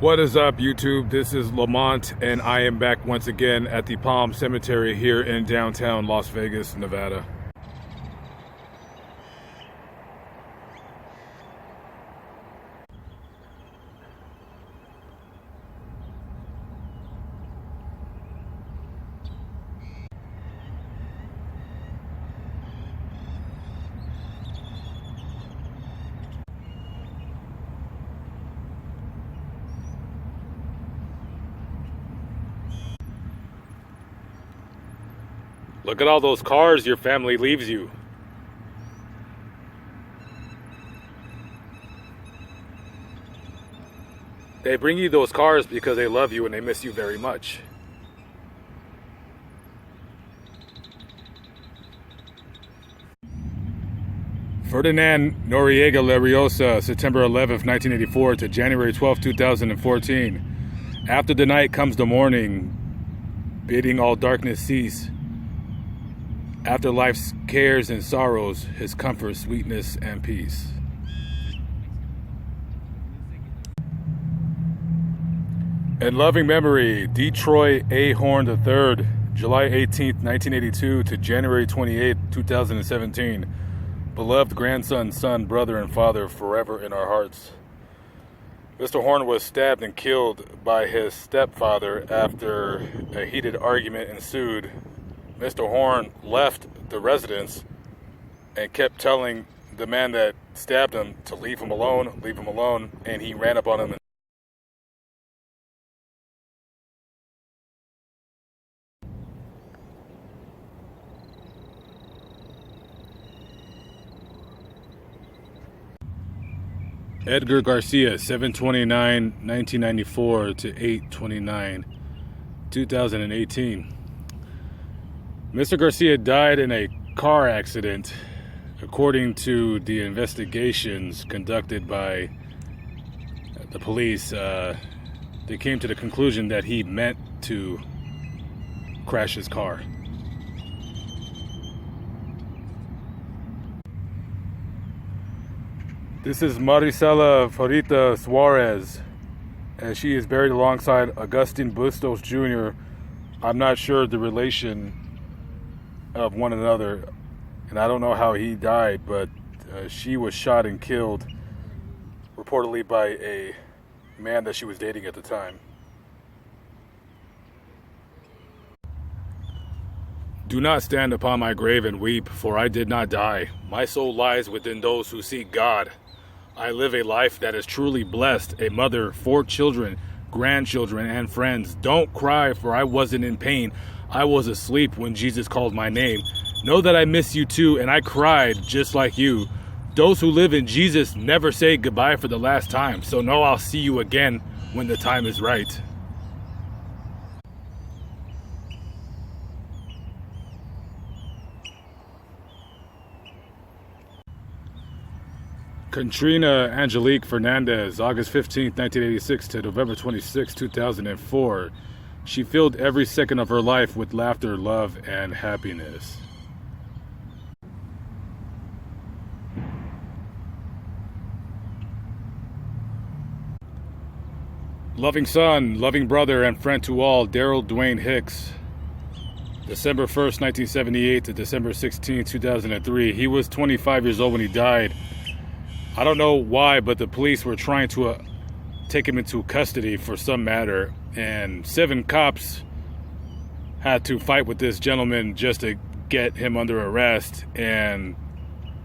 What is up, YouTube? This is Lamont, and I am back once again at the Palm Cemetery here in downtown Las Vegas, Nevada. Look at all those cars your family leaves you. They bring you those cars because they love you and they miss you very much. Ferdinand Noriega Lariosa, September 11th, 1984 to January 12th, 2014. After the night comes the morning, bidding all darkness cease. After life's cares and sorrows, his comfort, sweetness, and peace. In loving memory, Detroit A. Horn III, July 18th, 1982 to January 28th, 2017. Beloved grandson, son, brother, and father, forever in our hearts. Mr. Horn was stabbed and killed by his stepfather after a heated argument ensued. Mr. Horn left the residence and kept telling the man that stabbed him to leave him alone, and he ran up on him. Edgar Garcia, 7/29/1994 to 8/29/2018. Mr. Garcia died in a car accident. According to the investigations conducted by the police, they came to the conclusion that he meant to crash his car. This is Marisela Farita Suarez, and she is buried alongside Agustin Bustos Jr. I'm not sure the relation of one another, and I don't know how he died, but she was shot and killed, reportedly by a man that she was dating at the time. Do not stand upon my grave and weep, for I did not die. My soul lies within those who seek God. I live a life that is truly blessed, a mother, 4 children, grandchildren, and friends. Don't cry, for I wasn't in pain. I was asleep when Jesus called my name. Know that I miss you too, and I cried just like you. Those who live in Jesus never say goodbye for the last time, so know I'll see you again when the time is right. Katrina Angelique Fernandez, August 15th, 1986 to November 26, 2004. She filled every second of her life with laughter, love, and happiness. Loving son, loving brother, and friend to all, Daryl Dwayne Hicks. December 1st, 1978 to December 16th, 2003. He was 25 years old when he died. I don't know why, but the police were trying to take him into custody for some matter, and 7 cops had to fight with this gentleman just to get him under arrest, and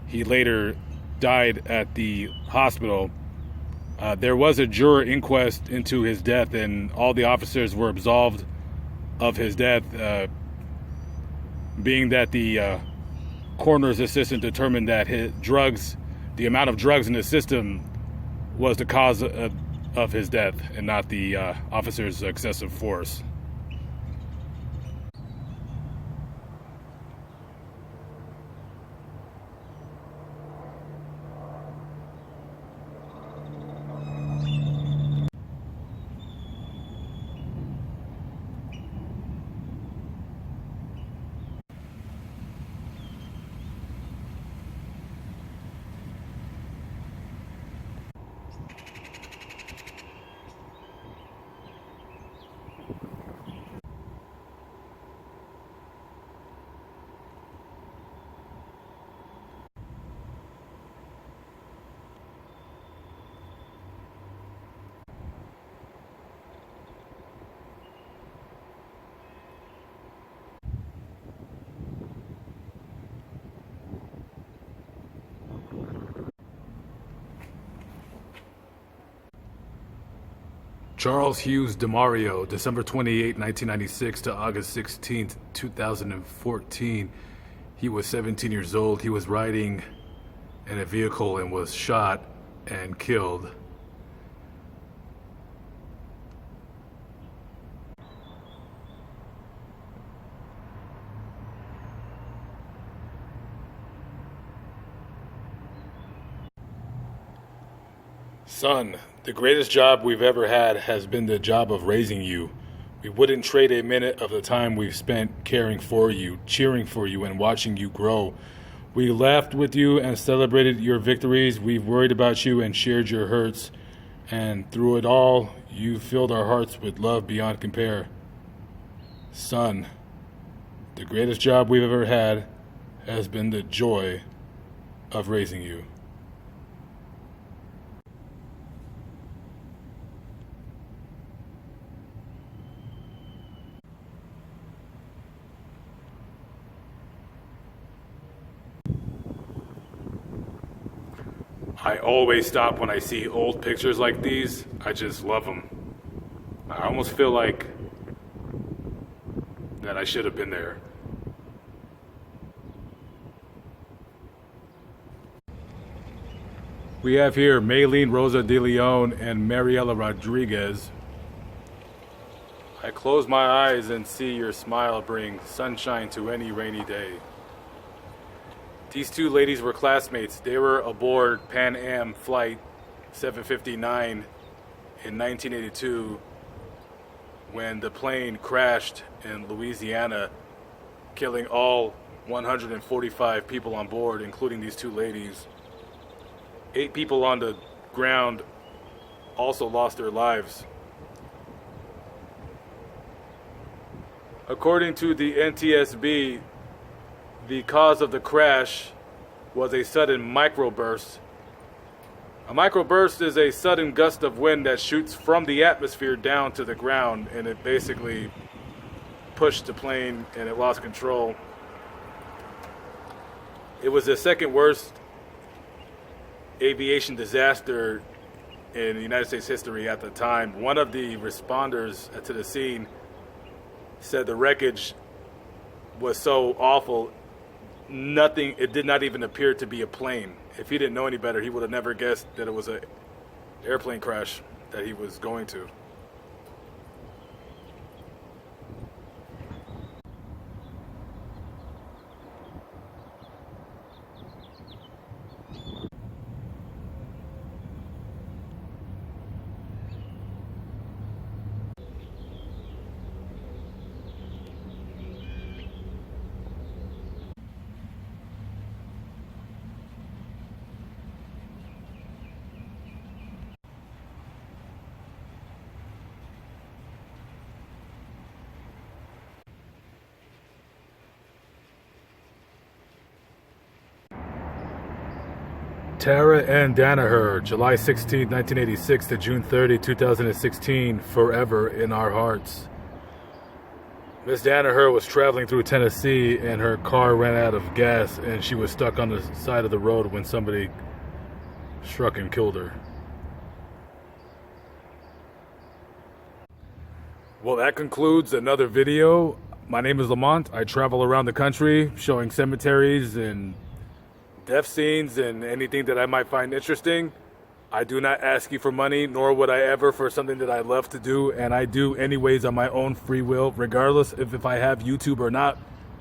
he later died at the hospital. There was a juror inquest into his death, and all the officers were absolved of his death, being that the coroner's assistant determined that the amount of drugs in the system was the cause of his death, and not the officer's excessive force. Charles Hughes DeMario, December 28, 1996 to August 16, 2014. He was 17 years old. He was riding in a vehicle and was shot and killed. Son, the greatest job we've ever had has been the job of raising you. We wouldn't trade a minute of the time we've spent caring for you, cheering for you, and watching you grow. We laughed with you and celebrated your victories. We've worried about you and shared your hurts. And through it all, you filled our hearts with love beyond compare. Son, the greatest job we've ever had has been the joy of raising you. I always stop when I see old pictures like these. I just love them. I almost feel like that I should have been there. We have here Maylene Rosa de Leon and Mariela Rodriguez. I close my eyes and see your smile bring sunshine to any rainy day. These two ladies were classmates. They were aboard Pan Am Flight 759 in 1982 when the plane crashed in Louisiana, killing all 145 people on board, including these two ladies. 8 people on the ground also lost their lives. According to the NTSB, the cause of the crash was a sudden microburst. A microburst is a sudden gust of wind that shoots from the atmosphere down to the ground, and it basically pushed the plane and it lost control. It was the second worst aviation disaster in United States history at the time. One of the responders to the scene said the wreckage was so awful, it did not even appear to be a plane. If he didn't know any better, he would have never guessed that it was an airplane crash that he was going to. Tara Ann Danaher, July 16, 1986 to June 30, 2016, forever in our hearts. Miss Danaher was traveling through Tennessee and her car ran out of gas and she was stuck on the side of the road when somebody struck and killed her. Well, that concludes another video. My name is Lamont. I travel around the country showing cemeteries and death scenes and anything that I might find interesting. I do not ask you for money, nor would I ever for something that I love to do, and I do anyways on my own free will, regardless if I have YouTube or not.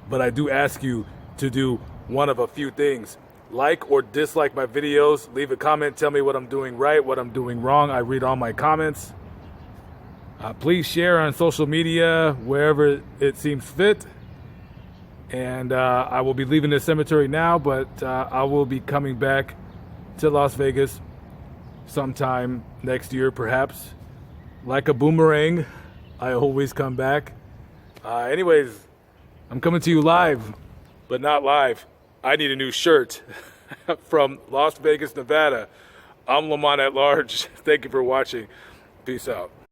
But I do ask you to do one of a few things. Like or dislike my videos, leave a comment, tell me what I'm doing right, what I'm doing wrong. I read all my comments. Please share on social media, wherever it seems fit. And I will be leaving the cemetery now, but I will be coming back to Las Vegas sometime next year, perhaps. Like a boomerang, I always come back. Anyways, I'm coming to you live, but not live. I need a new shirt from Las Vegas, Nevada. I'm Lamont at Large. Thank you for watching. Peace out.